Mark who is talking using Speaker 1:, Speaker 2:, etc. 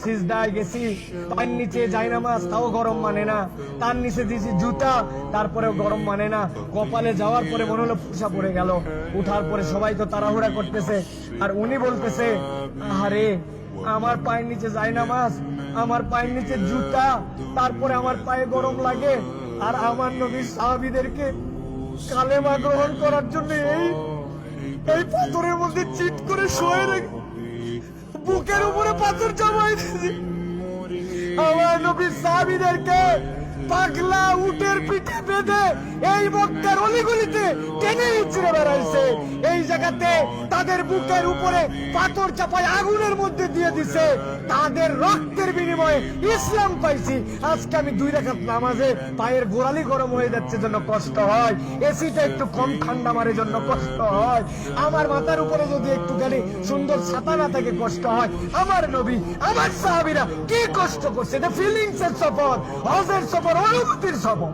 Speaker 1: সিজদায় গেছি, পায়ের নিচে জায়নামাজ, তাও গরম মানে না। তার নিচে দিয়েছি জুতা, তারপরেও গরম মানে না। কপালে যাওয়ার পরে মনে হলো ফুসা পড়ে গেল। উঠার পরে সবাই তো তাড়াহুড়া করতেছে, আর উনি বলতেছে, আরে আমার পায়ের নিচে জায়নামাজ, আমার পায়ের নিচে জুতা, তারপরে আমার পায়ে গরম লাগে। আর আমার নবী সাহাবীদেরকে কালেমা গ্রহণ করার জন্য এই পাথরের মধ্যে চিট করে শোয়ে রেখে বুকের উপরে পাথর জমাই দিয়েছে। আমার নবী সাহাবীদেরকে পাগলা উটের পিঠে বেঁধে এই মক্কার অলিগলিতে টেনে হিচড়ে বেড়াইছে। এই জায়গাতে তাদের বুকের উপরে পাথর চাপায় আগুনের মধ্যে দিয়ে দিছে। তাদের রক্তের বিনিময়ে ইসলাম পাইছি। আজকে আমি 2 রাকাত নামাজে পায়ের গোড়ালি গরম হয়ে যাচ্ছে জন্য কষ্ট হয়, এসিটা একটু কম ঠান্ডা মারে জন্য কষ্ট হয়, আমার মাথার উপরে যদি একটুখানি সুন্দর ছাতা না থাকে কষ্ট হয়। আমার নবী, আমার সাহাবীরা কি কষ্ট করছে, এটা ফিলিংস এর সফর, হজের সফর, অনুভূতির সফর।